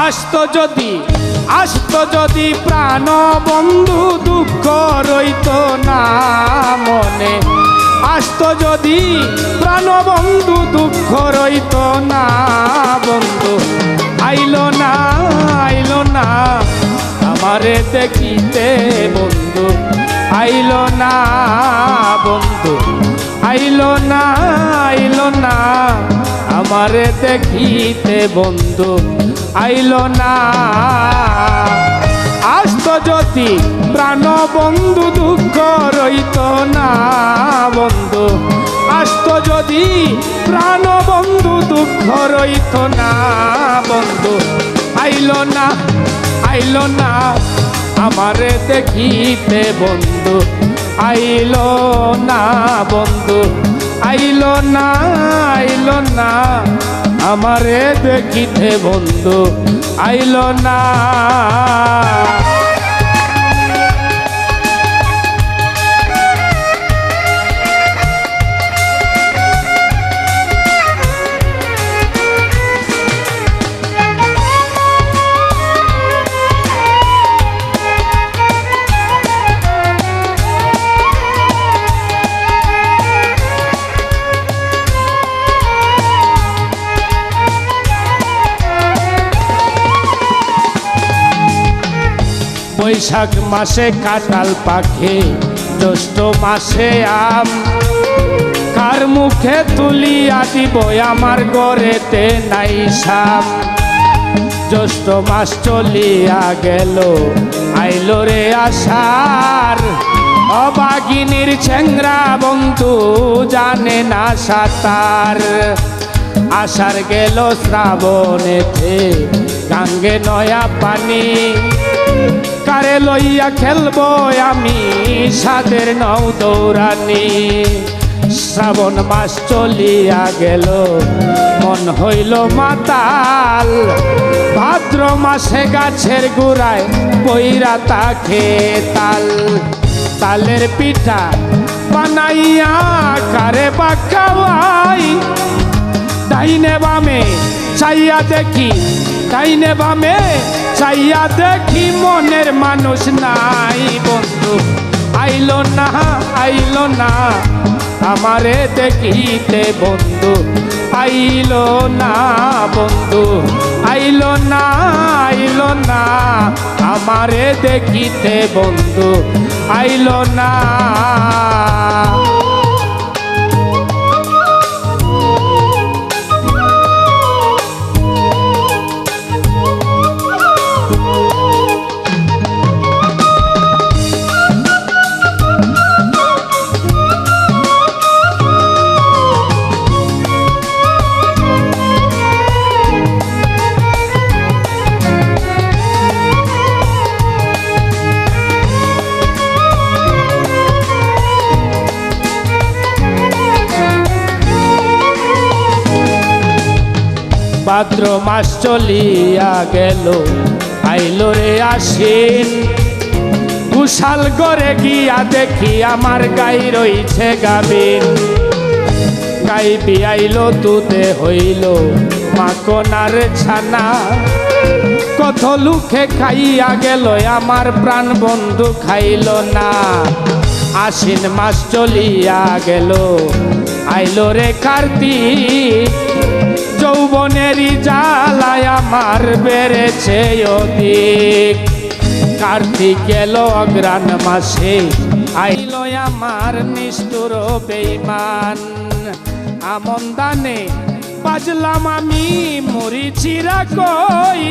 আসতো যদি প্রাণ বন্ধু দুঃখ রইত না মনে, আসতো যদি প্রাণ বন্ধু দুঃখ রইত না বন্ধু, আইলো না আমারে দেখিতে বন্ধু, আইলো না বন্ধু, আইলো না আমারে দেখিতে বন্ধু, আইলো না। আসতো যদি প্রাণ বন্ধু দুঃখ রইত না বন্ধু, আসতো যদি প্রাণ বন্ধু দুঃখ রইত না বন্ধু, আইলো না আমারে দেখিতে বন্ধু, আইলো না বন্ধু, আইলো না আমারে দেখিতে বন্ধু, আইলো না। বৈশাখ মাসে কাঁঠাল পাখে, জ্যৈষ্ঠ মাসে আম, কার মুখে তুলিয়া দিব আমার ঘরেতে নাই সাম। জ্যৈষ্ঠ মাস চলিয়া গেল, আইলো রে আষাঢ়, অবাগিনীর ছেংরা বন্ধু জানে না সাঁতার। আষাঢ় গেল শ্রাবণেতে, গাঙ্গে নয়া পানি, কারে লইয়া খেলবো আমি সাদের নৌ দৌড়ানি। শ্রাবণ মাস চলিয়া গেল, মন হইল মাতাল, ভাদ্র মাসে গাছের গোড়ায় পইরা তাকে তাল। তালের পিঠা বানাইয়া কারে বা খাওয়াই, ডাইনে বামে চাইয়া দেখি, ডাইনে বামে চাইয়া দেখি মনের মানুষ নাই বন্ধু, আইলো না আমারে দেখিতে বন্ধু, আইলো না বন্ধু, আইলো না আমারে দেখিতে বন্ধু, আইলো না। ভাদ্র মাস চলিয়া গেল, আইলো রে আশ্বিন, কুশাল করে গিয়া দেখি আমার গাই রইছে গাবিন। গাই বিয়াইলো দুধে হইল মাকনার ছানা, কত লুখে খাইয়া গেল আমার প্রাণ বন্ধু খাইল না। আশ্বিন মাস চলিয়া গেল, আইলো রে কার্তিক, যৌবনেরই জ্বালায় আমার বেড়েছে অধিক। কার্তিক গেল অগ্রাণ মাসে, আইলো আমার নিষ্ঠুর বেঈমান। আমন দানে বাজলাম আমি মরিচিরা কই,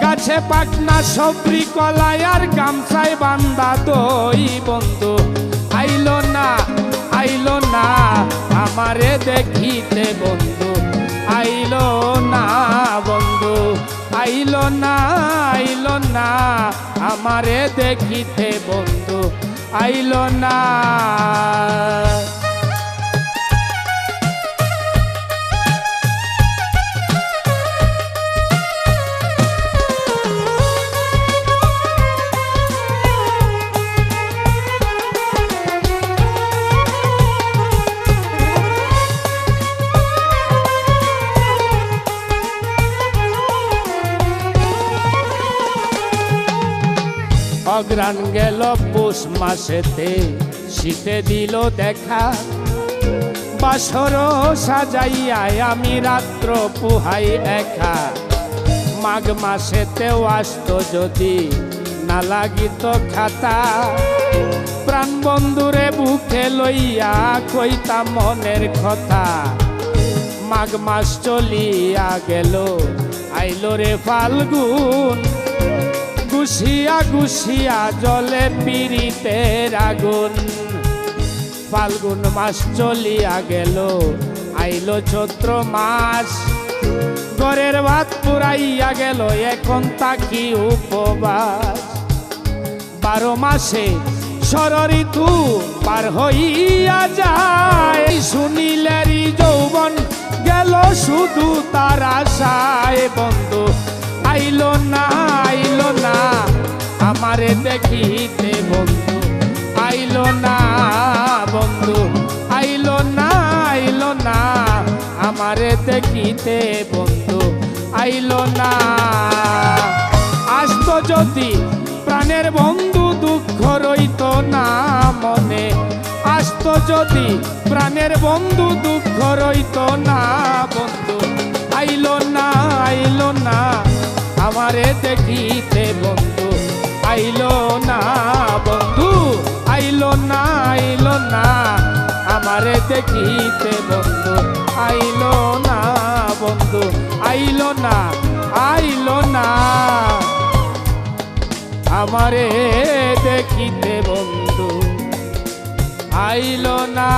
গাছে পাকনা সবরি কলাই আর গামছায় বান্দা দই বন্ধু, আইলো না আমারে দেখিতে বন্ধু, আইলো না বন্ধু, আইলো না আমারে দেখিতে বন্ধু, আইলো না। অগ্রাণ গেল পৌষ মাসেতে, শীতে দিল দেখা। বাসর সাজাইয়ায় আমি রাত্র পুহাই একা। মাঘ মাসেতেও আসতো যদি না লাগিত খাতা, প্রাণ বন্ধুরে বুকে লইয়া কইতাম মনের কথা। মাঘ মাস চলিয়া গেল, আইলো রে ফাল্গুন, গুছিয়া গুছিয়া জলে পিরিতের আগুন। ফাল্গুন মাস চলিয়া গেল, আইলো চৈত্র মাস, ঘরের ভাত পুরাইয়া গেল, এখন তাকি উপবাস। 12 মাসে ষড়ঋতু পার হইয়া যায়, শুনিলেরই যৌবন গেল শুধু তার আশায়। বন্ধু আইলো না আমারে দেখিতে, বন্ধু আইলো না, বন্ধু আইলো না আমারে দেখিতে, বন্ধু আইলো না। আসতো যদি প্রাণের বন্ধু দুঃখ রইত না মনে, আসতো যদি প্রাণের বন্ধু দুঃখ রইত না। বন্ধু আইলো না আমারে দেখিতে, বন্ধু আইলো না, বন্ধু আইলো না আমারে দেখিতে, বন্ধু আইলো না, বন্ধু আইলো না আমারে দেখিতে, বন্ধু আইলো না।